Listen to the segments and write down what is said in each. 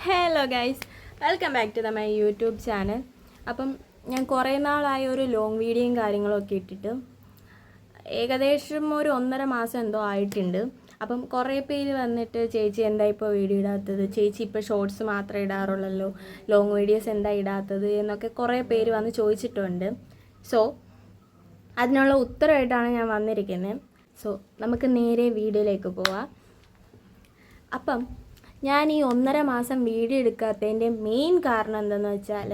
Hello guys, welcome back to my YouTube channel. അപ്പം ഞാൻ കുറേ നാളായി ഒരു ലോങ് വീഡിയോയും കാര്യങ്ങളൊക്കെ ഇട്ടിട്ട് ഏകദേശം ഒരു 1.5 മാസം എന്തോ ആയിട്ടുണ്ട്. അപ്പം കുറേ പേര് വന്നിട്ട് ചേച്ചി എന്താ ഇപ്പോൾ വീഡിയോ ഇടാത്തത്, ചേച്ചി ഇപ്പോൾ ഷോർട്സ് മാത്രമേ ഇടാറുള്ളല്ലോ, ലോങ് വീഡിയോസ് എന്താ ഇടാത്തത് എന്നൊക്കെ കുറേ പേര് വന്ന് ചോദിച്ചിട്ടുണ്ട്. സോ അതിനുള്ള ഉത്തരമായിട്ടാണ് ഞാൻ വന്നിരിക്കുന്നത്. സോ നമുക്ക് നേരെ വീഡിയോയിലേക്ക് പോവാം. അപ്പം ഞാൻ ഈ 1.5 മാസം വീഡിയോ എടുക്കാത്തതിൻ്റെ മെയിൻ കാരണം എന്താണെന്ന് വെച്ചാൽ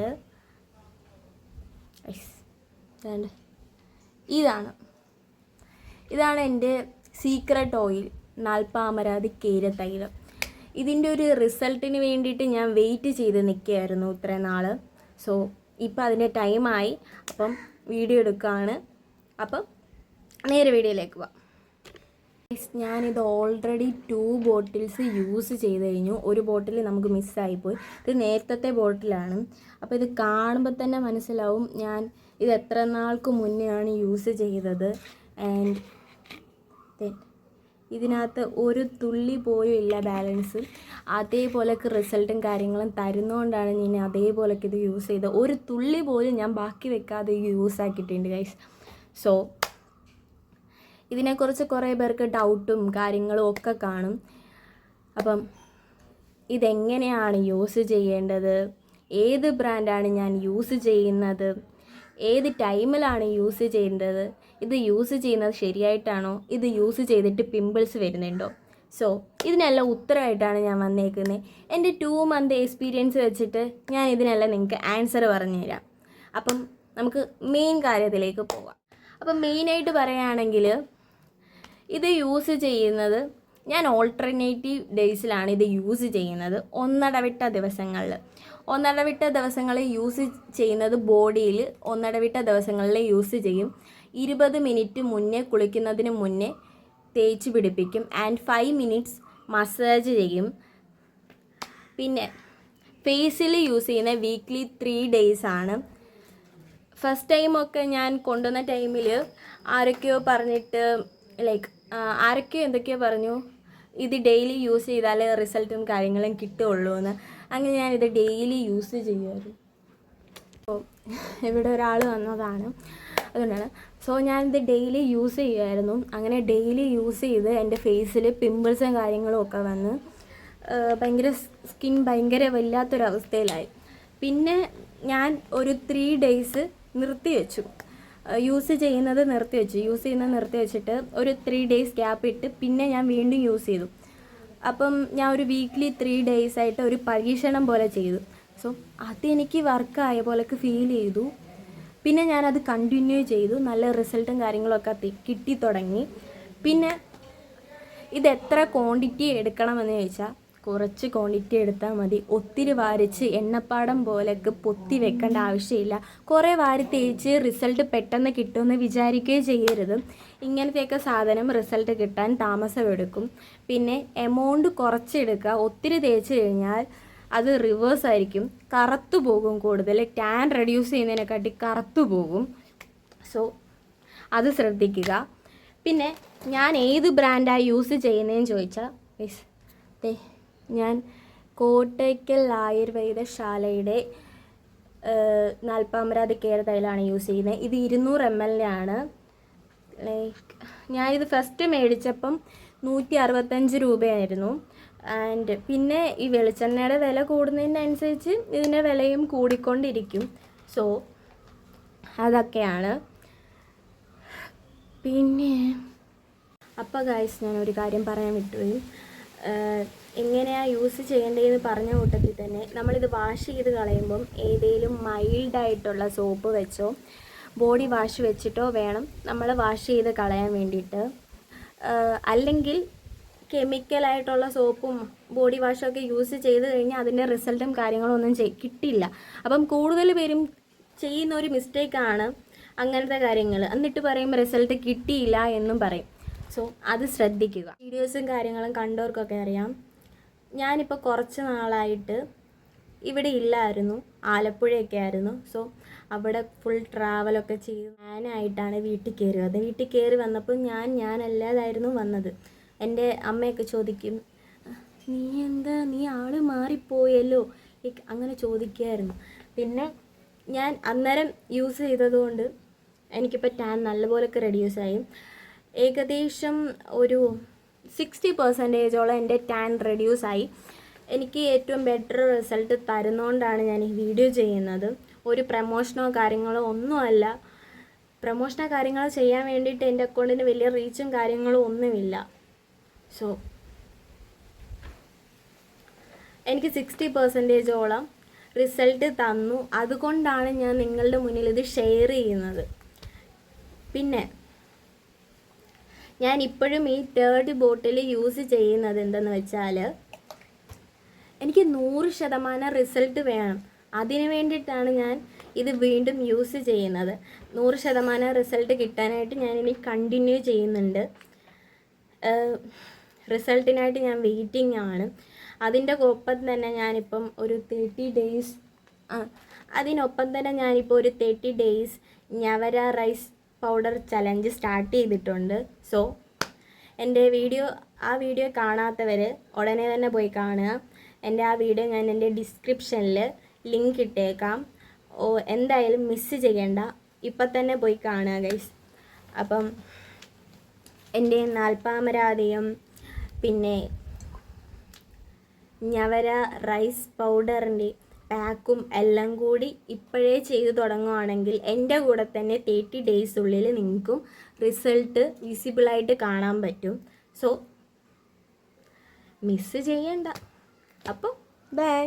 ഇതാണ് എൻ്റെ സീക്രട്ട് ഓയിൽ, നാൽപ്പാമരാതി കേര തൈലം. ഇതിൻ്റെ ഒരു റിസൾട്ടിന് വേണ്ടിയിട്ട് ഞാൻ വെയിറ്റ് ചെയ്ത് നിൽക്കുകയായിരുന്നു ഇത്രയും നാൾ. സോ ഇപ്പം അതിൻ്റെ ടൈമായി. അപ്പം വീഡിയോ എടുക്കുകയാണ്. അപ്പം നേരെ വീഡിയോയിലേക്ക് പോവാം. ഞാനിത് ഓൾറെഡി 2 ബോട്ടിൽസ് യൂസ് ചെയ്ത് കഴിഞ്ഞു. ഒരു ബോട്ടിൽ നമുക്ക് മിസ്സായിപ്പോയി. ഇത് നേരത്തെ ബോട്ടിലാണ്. അപ്പോൾ ഇത് കാണുമ്പോൾ തന്നെ മനസ്സിലാവും ഞാൻ ഇത് എത്ര നാൾക്ക് മുന്നെയാണ് യൂസ് ചെയ്തത്. ആൻഡ് ഇതിനകത്ത് ഒരു തുള്ളി പോലും ഇല്ല ബാലൻസ്. അതേപോലൊക്കെ റിസൾട്ടും കാര്യങ്ങളും തരുന്നതുകൊണ്ടാണ് ഞാൻ അതേപോലൊക്കെ ഇത് യൂസ് ചെയ്തത്. ഒരു തുള്ളി പോലും ഞാൻ ബാക്കി വെക്കാതെ യൂസ് ആക്കിയിട്ടുണ്ട് ഗൈസ്. സോ ഇതിനെക്കുറിച്ച് കുറേ പേർക്ക് ഡൗട്ടും കാര്യങ്ങളും ഒക്കെ കാണും. അപ്പം ഇതെങ്ങനെയാണ് യൂസ് ചെയ്യേണ്ടത്, ഏത് ബ്രാൻഡാണ് ഞാൻ യൂസ് ചെയ്യുന്നത്, ഏത് ടൈമിലാണ് യൂസ് ചെയ്യേണ്ടത്, ഇത് യൂസ് ചെയ്യുന്നത് ശരിയായിട്ടാണോ, ഇത് യൂസ് ചെയ്തിട്ട് പിമ്പിൾസ് വരുന്നുണ്ടോ, സോ ഇതിനെല്ലാം ഉത്തരമായിട്ടാണ് ഞാൻ വന്നേക്കുന്നത്. എൻ്റെ 2 മന്ത് എക്സ്പീരിയൻസ് വെച്ചിട്ട് ഞാൻ ഇതിനെല്ലാം നിങ്ങൾക്ക് ആൻസർ പറഞ്ഞു തരാം. അപ്പം നമുക്ക് മെയിൻ കാര്യത്തിലേക്ക് പോകാം. അപ്പം മെയിനായിട്ട് പറയുകയാണെങ്കിൽ ഇത് യൂസ് ചെയ്യുന്നത് ഞാൻ ഓൾട്ടർനേറ്റീവ് ഡേയ്സിലാണ് ഇത് യൂസ് ചെയ്യുന്നത്. ഒന്നടവിട്ട ദിവസങ്ങളിൽ യൂസ് ചെയ്യുന്നത് ബോഡിയിൽ ഒന്നടവിട്ട ദിവസങ്ങളിൽ യൂസ് ചെയ്യും. 20 മിനിറ്റ് മുന്നേ കുളിക്കുന്നതിന് മുന്നേ തേച്ച് പിടിപ്പിക്കും. ആൻഡ് 5 മിനിറ്റ്സ് മസാജ് ചെയ്യും. പിന്നെ ഫേസിൽ യൂസ് ചെയ്യുന്ന വീക്ക്ലി 3 ഡേയ്സ് ആണ്. ഫസ്റ്റ് ടൈമൊക്കെ ഞാൻ കൊണ്ടുവന്ന ടൈമിൽ ആരൊക്കെയോ പറഞ്ഞിട്ട് ആരൊക്കെയോ എന്തൊക്കെയോ പറഞ്ഞു ഇത് ഡെയിലി യൂസ് ചെയ്താൽ റിസൾട്ടും കാര്യങ്ങളും കിട്ടുകയുള്ളൂ എന്ന്. അങ്ങനെ ഞാനിത് ഡെയിലി യൂസ് ചെയ്യുമായിരുന്നു. അപ്പോൾ ഇവിടെ ഒരാൾ വന്നതാണ്, അതുകൊണ്ടാണ്. സോ ഞാനിത് ഡെയിലി യൂസ് ചെയ്യുമായിരുന്നു. അങ്ങനെ ഡെയിലി യൂസ് ചെയ്ത് എൻ്റെ ഫേസിൽ പിമ്പിൾസും കാര്യങ്ങളും ഒക്കെ വന്ന് ഭയങ്കര സ്കിൻ ഭയങ്കര വല്ലാത്തൊരവസ്ഥയിലായി. പിന്നെ ഞാൻ ഒരു 3 ഡേയ്സ് നിർത്തിവെച്ചു. യൂസ് ചെയ്യുന്നത് നിർത്തി വെച്ചിട്ട് ഒരു 3 ഡേയ്സ് ഗ്യാപ്പ് ഇട്ട് പിന്നെ ഞാൻ വീണ്ടും യൂസ് ചെയ്തു. അപ്പം ഞാൻ ഒരു വീക്ക്ലി 3 ഡേയ്സ് ആയിട്ട് ഒരു പരീക്ഷണം പോലെ ചെയ്തു. സോ അതെനിക്ക് വർക്കായ പോലൊക്കെ ഫീൽ ചെയ്തു. പിന്നെ ഞാനത് കണ്ടിന്യൂ ചെയ്തു. നല്ല റിസൾട്ടും കാര്യങ്ങളൊക്കെ കിട്ടി തുടങ്ങി. പിന്നെ ഇത് എത്ര ക്വാണ്ടിറ്റി എടുക്കണമെന്ന് ചോദിച്ചാൽ കുറച്ച് ക്വാണ്ടിറ്റി എടുത്താൽ മതി. ഒത്തിരി വാരിച്ച് എണ്ണപ്പാടം പോലൊക്കെ പൊത്തി വെക്കേണ്ട ആവശ്യമില്ല. കുറേ വാരി തേച്ച് റിസൾട്ട് പെട്ടെന്ന് കിട്ടുമെന്ന് വിചാരിക്കുകയും ചെയ്യരുത്. ഇങ്ങനത്തെയൊക്കെ സാധനം റിസൾട്ട് കിട്ടാൻ താമസമെടുക്കും. പിന്നെ എമൗണ്ട് കുറച്ചെടുക്കുക. ഒത്തിരി തേച്ച് കഴിഞ്ഞാൽ അത് റിവേഴ്സ് ആയിരിക്കും, കറുത്തു പോകും. കൂടുതൽ ടാൻ റെഡ്യൂസ് ചെയ്യുന്നതിനെക്കാട്ടി കറുത്തു പോകും. സോ അത് ശ്രദ്ധിക്കുക. പിന്നെ ഞാൻ ഏത് ബ്രാൻഡാണ് യൂസ് ചെയ്യുന്നതെന്ന് ചോദിച്ചാൽ ഞാൻ കോട്ടയ്ക്കൽ ആയുർവേദശാലയുടെ നാൽപ്പാമരാതി കേര തൈലാണ് യൂസ് ചെയ്യുന്നത്. ഇത് 200 ml ആണ്. ഞാനിത് ഫസ്റ്റ് മേടിച്ചപ്പം 165 രൂപയായിരുന്നു. ആൻഡ് പിന്നെ ഈ വെളിച്ചെണ്ണയുടെ വില കൂടുന്നതിനനുസരിച്ച് ഇതിൻ്റെ വിലയും കൂടിക്കൊണ്ടിരിക്കും. സോ അതൊക്കെയാണ്. പിന്നെ അപ്പോൾ ഗൈസ്, ഞാനൊരു കാര്യം പറയാൻ വിട്ടുപോയി. എങ്ങനെയാണ് യൂസ് ചെയ്യേണ്ടതെന്ന് പറഞ്ഞ കൂട്ടത്തിൽ തന്നെ നമ്മളിത് വാഷ് ചെയ്ത് കളയുമ്പം ഏതെങ്കിലും മൈൽഡായിട്ടുള്ള സോപ്പ് വെച്ചോ ബോഡി വാഷ് വെച്ചിട്ടോ വേണം നമ്മൾ വാഷ് ചെയ്ത് കളയാൻ വേണ്ടിയിട്ട്. അല്ലെങ്കിൽ കെമിക്കലായിട്ടുള്ള സോപ്പും ബോഡി വാഷൊക്കെ യൂസ് ചെയ്ത് കഴിഞ്ഞാൽ അതിൻ്റെ റിസൾട്ടും കാര്യങ്ങളും ഒന്നും കിട്ടില്ല. അപ്പം കൂടുതൽ പേരും ചെയ്യുന്ന ഒരു മിസ്റ്റേക്കാണ് അങ്ങനത്തെ കാര്യങ്ങൾ. എന്നിട്ട് പറയും റിസൾട്ട് കിട്ടിയില്ല എന്നും പറയും. സോ അത് ശ്രദ്ധിക്കുക. വീഡിയോസും കാര്യങ്ങളും കണ്ടവർക്കൊക്കെ അറിയാം. ഞാനിപ്പോൾ കുറച്ച് നാളായിട്ട് ഇവിടെ ഇല്ലായിരുന്നു, ആലപ്പുഴയൊക്കെ ആയിരുന്നു. സോ അവിടെ ഫുൾ ട്രാവലൊക്കെ ചെയ്ത് ഞാനായിട്ടാണ് വീട്ടിൽ കയറി വന്നപ്പോൾ ഞാനല്ലാതായിരുന്നു വന്നത്. എൻ്റെ അമ്മയൊക്കെ ചോദിക്കും നീ ആള് മാറിപ്പോയല്ലോ ലൈക്ക് അങ്ങനെ ചോദിക്കുമായിരുന്നു. പിന്നെ ഞാൻ അന്നേരം യൂസ് ചെയ്തതുകൊണ്ട് എനിക്കിപ്പോൾ ടാൻ നല്ലപോലൊക്കെ റെഡ്യൂസായി. ഏകദേശം ഒരു 60% എൻ്റെ ടാൻ റെഡ്യൂസായി. എനിക്ക് ഏറ്റവും ബെറ്റർ റിസൾട്ട് തരുന്നതുകൊണ്ടാണ് ഞാൻ ഈ വീഡിയോ ചെയ്യുന്നത്. ഒരു പ്രമോഷനോ കാര്യങ്ങളോ ഒന്നുമല്ല. പ്രമോഷനോ കാര്യങ്ങളോ ചെയ്യാൻ വേണ്ടിയിട്ട് എൻ്റെ അക്കൗണ്ടിന് വലിയ റീച്ചും കാര്യങ്ങളും ഒന്നുമില്ല. സോ എനിക്ക് 60%ഓളം റിസൾട്ട് തന്നു. അതുകൊണ്ടാണ് ഞാൻ നിങ്ങളുടെ മുന്നിൽ ഇത് ഷെയർ ചെയ്യുന്നത്. പിന്നെ ഞാൻ ഇപ്പോഴും ഈ 3rd ബോട്ടിൽ യൂസ് ചെയ്യുന്നത് എന്തെന്ന് വെച്ചാൽ എനിക്ക് 100% റിസൾട്ട് വേണം. അതിന് വേണ്ടിയിട്ടാണ് ഞാൻ ഇത് വീണ്ടും യൂസ് ചെയ്യുന്നത്. 100% റിസൾട്ട് കിട്ടാനായിട്ട് ഞാനിനി കണ്ടിന്യൂ ചെയ്യുന്നുണ്ട്. റിസൾട്ടിനായിട്ട് ഞാൻ വെയിറ്റിംഗ് ആണ്. അതിൻ്റെ ഒപ്പം തന്നെ ഞാനിപ്പം ഒരു 30 ഡേയ്സ് അതിനൊപ്പം തന്നെ ഞാനിപ്പോൾ ഒരു 30 ഡേയ്സ് ഞവര റൈസ് പൗഡർ ചലഞ്ച് സ്റ്റാർട്ട് ചെയ്തിട്ടുണ്ട്. സോ എൻ്റെ ആ വീഡിയോ കാണാത്തവർ ഉടനെ തന്നെ പോയി കാണുക. ആ വീഡിയോ ഞാൻ എൻ്റെ ഡിസ്ക്രിപ്ഷനിൽ ലിങ്ക് ഇട്ടേക്കാം. എന്തായാലും മിസ് ചെയ്യണ്ട, ഇപ്പം തന്നെ പോയി കാണുക ഗൈസ്. അപ്പം എൻ്റെ നാൽപ്പാമരാതിയും പിന്നെ ഞവര റൈസ് പൗഡറിൻ്റെ പാക്കും എല്ലാം കൂടി ഇപ്പോഴേ ചെയ്ത് തുടങ്ങുവാണെങ്കിൽ എൻ്റെ കൂടെ തന്നെ 30 ഡേയ്സുള്ളിൽ നിങ്ങൾക്കും റിസൾട്ട് വിസിബിളായിട്ട് കാണാൻ പറ്റും. സോ മിസ് ചെയ്യണ്ട. അപ്പോൾ ബൈ.